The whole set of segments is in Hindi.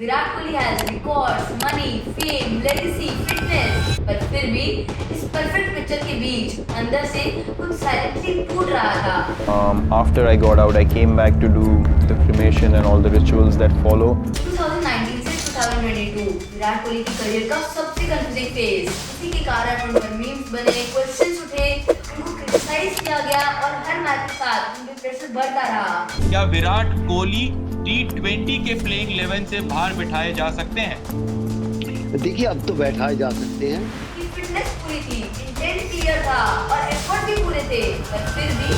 Virat Kohli has records, money, fame, legacy, fitness, पर फिर भी इस परफेक्ट पिक्चर के बीच अंदर से कुछ साइलेंटली टूट रहा था। After I got out, I came back to do the cremation and all the rituals that follow. 2019 से 2022 विराट कोहली की करियर का सबसे कंफ्यूजिंग फेज। इसी के कारण उन पर मीम्स बने, क्वेश्चंस उठे, उनको क्रिटिसाइज किया गया और हर मैच के साथ उनके प्रेशर बढ़ता रहा। क्या विराट कोहली T20 के प्लेइंग 11 से बाहर बिठाए जा सकते हैं? देखिए अब तो बैठाए जा सकते हैं। कि फिटनेस पूरी थी, इंटेंट क्लियर था और एफर्ट भी पूरे थे, पर फिर भी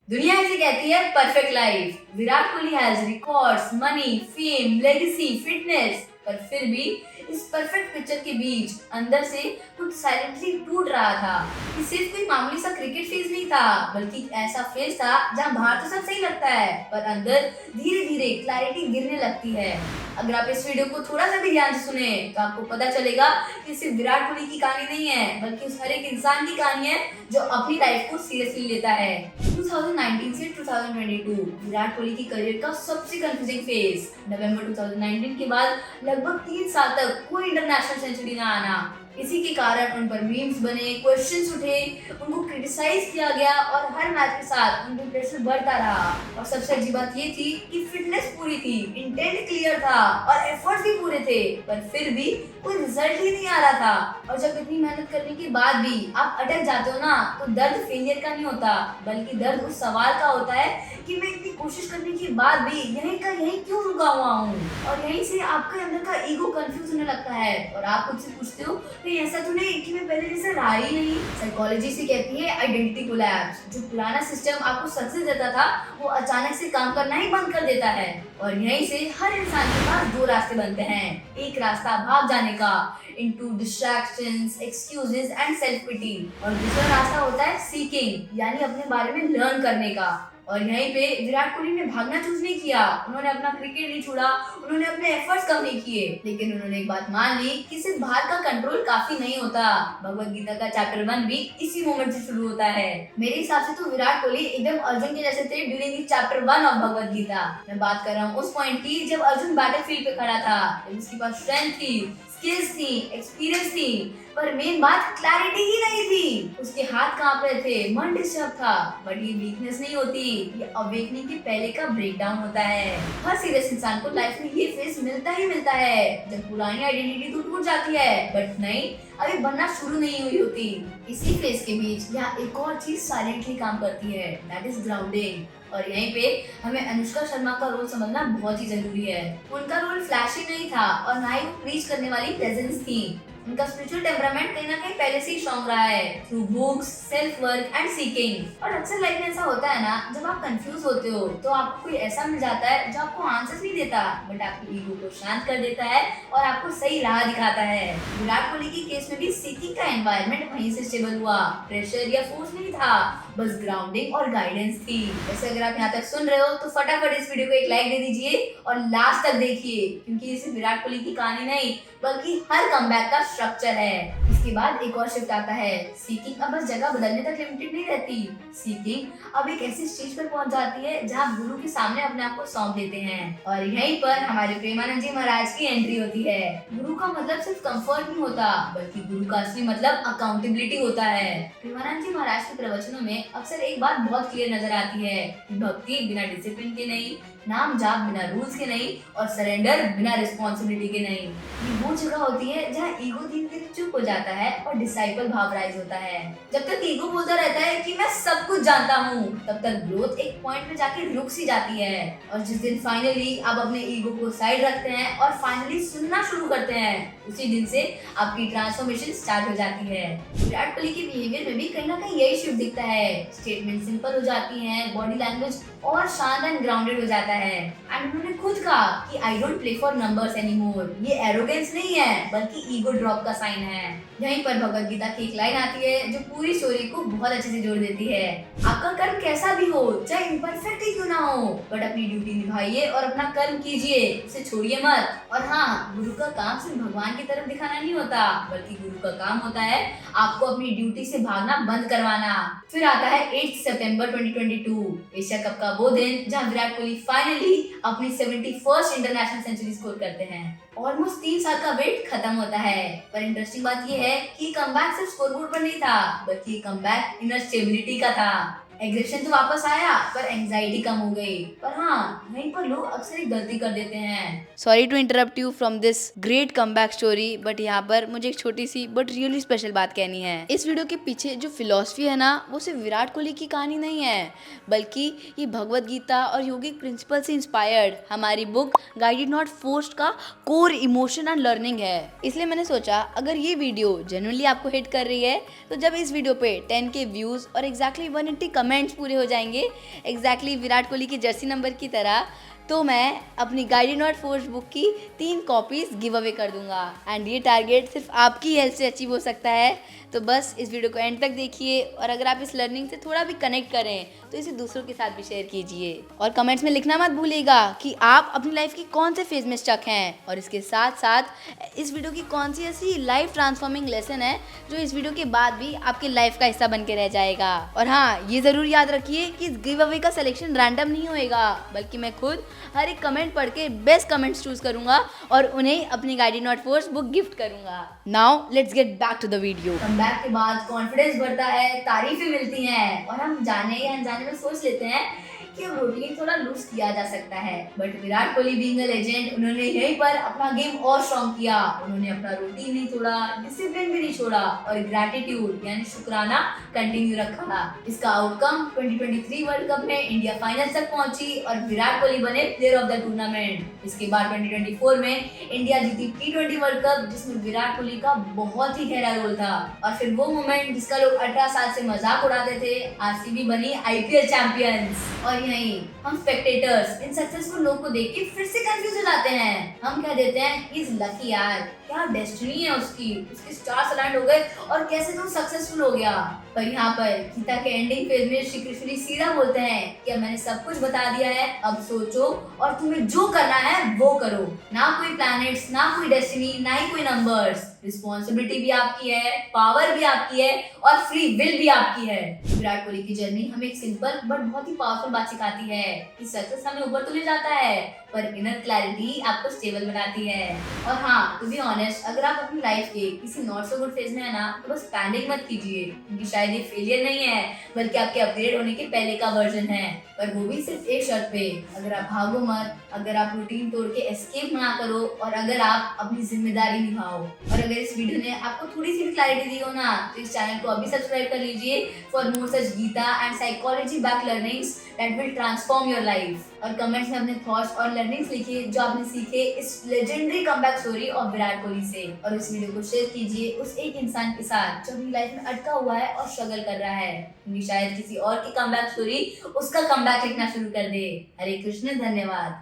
दुनिया इसे कहती है perfect life. Virat Kohli has records, money, fame, legacy, fitness, पर फिर भी इस परफेक्ट पिक्चर के बीच अंदर से कुछ साइलेंटली टूट रहा था। ये सिर्फ कोई मामूली सा क्रिकेट फेज नहीं था, बल्कि ऐसा फेज था जहां बाहर तो सब सही लगता है, पर अंदर धीरे धीरे क्लैरिटी गिरने लगती है। अगर आप इस वीडियो को थोड़ा सा भी ध्यान से सुने तो आपको पता चलेगा कि सिर्फ विराट कोहली की कहानी नहीं है, बल्कि उस हर एक इंसान की कहानी है जो अपनी लाइफ को सीरियसली लेता है। 2019 से 2022 विराट कोहली की करियर का सबसे कंफ्यूजिंग फेज। नवंबर 2019 के बाद लगभग 3 साल तक कोई इंटरनेशनल सेंचुरी ना आना। इसी के कारण उन पर मीम्स बने, क्वेश्चंस उठे, उनको क्रिटिसाइज किया गया और हर मैच के साथ उनका प्रेशर बढ़ता रहा। और सबसे अच्छी बात ये थी कि फिटनेस पूरी थी, इंटेंट क्लियर था और एफर्ट्स भी पूरे थे, पर फिर भी कोई रिजल्ट ही नहीं आ रहा था। और जब इतनी मेहनत करने के बाद भी आप अटक जाते हो ना, तो दर्द फेलियर का नहीं होता, बल्कि दर्द उस सवाल का होता है कि मैं इतनी कोशिश करने के बाद भी यहीं का यहीं क्यों रुका हुआ हूँ। और यहीं से आपके अंदर का ईगो कंफ्यूज होने लगता है और आप खुद से पूछते हो कि ऐसा तो नहीं कि मैं पहले जैसे रहा ही नहीं। साइकोलॉजी से कहती है आइडेंटिटी कोलैप्स। जो पुराना सिस्टम आपको सक्सेस देता था वो अचानक से काम करना ही बंद कर देता है। और यहीं से हर इंसान के पास 2 रास्ते बनते हैं। एक रास्ता भाग जाने का into distractions, excuses and self pity, और दूसरा रास्ता होता है सीकिंग, यानी अपने बारे में लर्न करने का। और यहीं पे विराट कोहली ने भागना चूज नहीं किया, उन्होंने अपना क्रिकेट नहीं छोड़ा, उन्होंने अपने एफर्ट्स कम नहीं किए, लेकिन उन्होंने एक बात मान ली कि सिर्फ बाहर का कंट्रोल काफी नहीं होता। भगवत गीता का चैप्टर 1 भी इसी मोमेंट से शुरू होता है। मेरे हिसाब से तो विराट कोहली एकदम अर्जुन के जैसे थे during chapter 1 of Bhagavad Gita. मैं बात कर रहा हूँ उस पॉइंट की जब अर्जुन बैटलफील्ड पे खड़ा था, जब उसके पास स्ट्रेंथ थी, स्किल्स थी, एक्सपीरियंस थी, पर मेन बात क्लैरिटी ही नहीं थी। उसके हाथ कांप रहे थे, मन डिस्टर्ब था, बट ये वीकनेस नहीं होती, ये अवेकनिंग के पहले का ब्रेकडाउन होता है। हर सीरियस इंसान को लाइफ में ये फेज मिलता ही मिलता है, जब पुरानी आइडेंटिटी तो टूट जाती है, बट नहीं अभी बनना शुरू नहीं हुई होती। इसी फेज के बीच यहाँ एक और चीज साइलेंटली काम करती है, दैट इज ग्राउंडिंग। और यहीं पे हमें अनुष्का शर्मा का रोल समझना बहुत ही जरूरी है। उनका रोल फ्लैशी नहीं था और ना ही वो प्रीच करने वाली प्रेजेंस थी। उनका स्पिरिचुअल टेम्परामेंट कहीं ना कहीं पहले से ही स्ट्रॉन्ग रहा है through books, self work and seeking. और अक्सर लाइफ में ऐसा होता है ना, जब आप कंफ्यूज होते हो तो आपको कोई ऐसा मिल जाता है जो आपको आंसर्स नहीं देता, बट आपकी ईगो को शांत कर देता है और आपको सही राह दिखाता है। विराट कोहली की केस में भी सीकिंग का एनवायरनमेंट वहीं से स्टेबल हुआ। प्रेशर या फोर्स नहीं था, बस ग्राउंडिंग और गाइडेंस थी। वैसे अगर आप यहाँ तक सुन रहे हो तो फटाफट इस वीडियो को एक लाइक दे दीजिए और लास्ट तक देखिए, क्योंकि इसे विराट कोहली की कहानी नहीं बल्कि हर कमबैक का स्ट्रक्चर है। इसके बाद एक और शिफ्ट आता है। सीकिंग अब बस जगह बदलने तक लिमिटेड नहीं रहती। सीकिंग अब एक ऐसी स्टेज पर पहुंच जाती है जहां गुरु के सामने अपने आप को सौंप देते हैं। और यहीं पर हमारे प्रेमानंद जी महाराज की एंट्री होती है। गुरु का मतलब सिर्फ कंफर्ट नहीं होता, बल्कि गुरु का असली मतलब अकाउंटेबिलिटी होता है। प्रेमानंद जी महाराज के प्रवचनों में अक्सर एक बात बहुत क्लियर नजर आती है कि भक्ति बिना डिसिप्लिन के नहीं, नाम जाप बिना रूल्स के नहीं और सरेंडर बिना रिस्पॉन्सिबिलिटी के नहीं। ये वो जगह होती है जहाँ ईगो धीरे धीरे चुप हो जाता है और डिसाइपल भाव राइज होता है। जब तक ईगो बोलता रहता है कि मैं सब कुछ जानता हूँ, तब तक ग्रोथ एक पॉइंट पे जाके रुक सी जाती है। और जिस दिन फाइनली आप अपने ईगो को साइड रखते हैं और फाइनली सुनना शुरू करते हैं, उसी दिन से आपकी ट्रांसफॉर्मेशन स्टार्ट हो जाती है। विराट कोहली के बिहेवियर में भी कहीं ना कहीं यही शिफ्ट दिखता है। स्टेटमेंट सिंपल हो जाती हैं, बॉडी लैंग्वेज और शांत एंड ग्राउंडेड हो जाता है। एंड उन्होंने खुद कहा कि I don't play for numbers anymore. ये एरोगेंस नहीं है, बल्कि ईगो ड्रॉप का साइन है। यहीं पर भगवत गीता की एक लाइन आती है जो पूरी स्टोरी को बहुत अच्छे से जोड़ देती है। आपका कर्म कैसा भी हो, चाहे इम्परफेक्ट ही क्यों ना हो, बट अपनी ड्यूटी निभाइए और अपना कर्म कीजिए, उसे छोड़िए मत। और हाँ, गुरु का काम सिर्फ भगवान की तरफ दिखाना नहीं होता, बल्कि गुरु का काम होता है आपको अपनी ड्यूटी से भागना बंद करवाना। फिर आता है 8 सितंबर 2022, एशिया कप का वो दिन जहाँ विराट कोहली फाइनली अपनी 71st इंटरनेशनल सेंचुरी स्कोर करते हैं। ऑलमोस्ट 3 साल का वेट खत्म होता है। पर इंटरेस्टिंग बात ये है कि कमबैक सिर्फ स्कोरबोर्ड पर नहीं था, बल्कि कमबैक इनर स्टेबिलिटी का था। एग्रेशन तो वापस आया, पर एंजाइटी कम हो गई। पर हाँ, यहीं पर लोग अक्सर एक गलती कर देते हैं। Sorry to interrupt you from this great comeback story, but यहाँ पर मुझे एक छोटी सी बट रियली स्पेशल बात कहनी है। इस वीडियो के पीछे जो फिलॉसफी है ना, वो सिर्फ विराट कोहली की कहानी नहीं है, बल्कि ये भगवत गीता और योगिक प्रिंसिपल से इंस्पायर्ड हमारी बुक गाइडेड नॉट फोर्स्ड का कोर इमोशन एंड लर्निंग है। इसलिए मैंने सोचा अगर ये वीडियो जेन्युइनली आपको हिट कर रही है, तो जब इस वीडियो पे 10K व्यूज और एग्जैक्टली 180 कमेंट्स पूरे हो जाएंगे एग्जैक्टली विराट कोहली की जर्सी नंबर की तरह, तो मैं अपनी गाइडेड नॉट फोर्स्ड बुक की 3 कॉपीज गिव अवे कर दूंगा। एंड ये टारगेट सिर्फ आपकी हेल्प से अचीव हो सकता है। तो बस इस वीडियो को एंड तक देखिए, और अगर आप इस लर्निंग से थोड़ा भी कनेक्ट करें तो इसे दूसरों के साथ भी शेयर कीजिए। और कमेंट्स में लिखना मत भूलिएगा कि आप अपनी लाइफ की कौन से फेज में स्टक हैं, और इसके साथ साथ इस वीडियो की कौन सी ऐसी लाइफ ट्रांसफॉर्मिंग लेसन है जो इस वीडियो के बाद भी आपके लाइफ का हिस्सा बन के रह जाएगा। और हाँ, ये ज़रूर याद रखिए कि इस गिव अवे का सिलेक्शन रैंडम नहीं होएगा, बल्कि मैं खुद हर एक कमेंट पढ़ के बेस्ट कमेंट्स चूज करूंगा और उन्हें अपनी guided not forced book gift करूंगा। Now let's get back to the video. Comeback के बाद कॉन्फिडेंस बढ़ता है, तारीफें मिलती हैं, और हम जाने या अनजाने में सोच लेते हैं कि अब रूटीन थोड़ा लूज किया जा सकता है। But Virat Kohli being a legend, उन्होंने यहीं पर अपना गेम और स्ट्रॉन्ग किया। उन्होंने अपना रूटीन नहीं छोड़ा, डिसिप्लिन भी नहीं छोड़ा, और ग्रैटिट्यूड यानी शुक्राना कंटिन्यू रखा। इसका आउटकम 2023 वर्ल्ड कप में इंडिया फाइनल तक पहुंची और विराट कोहली बने प्लेयर ऑफ द टूर्नामेंट। इसके बाद 2024 में इंडिया जीती T20 वर्ल्ड कप, जिसमें विराट कोहली का बहुत ही गहरा रोल था। और फिर वो मोमेंट जिसका लोग 18 साल से मजाक उड़ाते थे, आरसीबी बनी IPL चैंपियंस। और यहीं हम स्पेक्टेटर्स इन सक्सेसफुल लोग को देख के फिर से कंफ्यूज हो जाते हैं। हम कह देते हैं ही इज लकी यार, क्या डेस्टिनी है उसके स्टार्स अलाइंड हो गए और कैसे तो सक्सेसफुल हो गया। पर यहाँ पर गीता के एंडिंग फेज में श्री कृष्ण सीधा बोलते हैं कि मैंने सब कुछ बता दिया है, अब सोचो और तुम्हें जो करना है वो करो। ना कोई प्लैनेट्स, ना कोई डेस्टिनी, ना ही कोई नंबर्स। रिस्पॉन्सिबिलिटी भी आपकी है, पावर भी आपकी है, और फ्री विल भी आपकी है। विराट कोहली की जर्नी हमें एक सिंपल बट बहुत ही पावरफुल बात सिखाती है कि सक्सेस हमें ऊपर तो ले जाता है, पर इनर क्लैरिटी आपको स्टेबल बनाती है। और हाँ, टू बी ऑनेस्ट, अगर आप अपनी लाइफ के किसी नॉट सो गुड फेज में है ना, तो बस पैनिक मत कीजिए, क्योंकि शायद ये फेलियर नहीं है, बल्कि आपके अपग्रेड होने के पहले का वर्जन है। पर वो भी सिर्फ एक शर्त पे, अगर आप भागो मत, अगर आप रूटीन तोड़ के एस्केप ना करो, और अगर आप अपनी जिम्मेदारी निभाओ। और अगर इस वीडियो ने आपको थोड़ी सी भी क्लैरिटी दी हो ना, तो इस चैनल को अभी सब्सक्राइब कर लीजिए for more such Gita and psychology back learnings that will transform your life. और कमेंट्स में अपने थॉट्स और लर्निंग्स लिखिए जो आपने सीखे इस legendary comeback story of Virat Kohli से। और इस वीडियो को शेयर कीजिए उस एक इंसान के साथ जो अपनी लाइफ में अटका हुआ है और स्ट्रगल कर रहा है, क्योंकि शायद किसी और की कमबैक स्टोरी उसका कमबैक लिखना शुरू कर दे। हरे कृष्ण, धन्यवाद।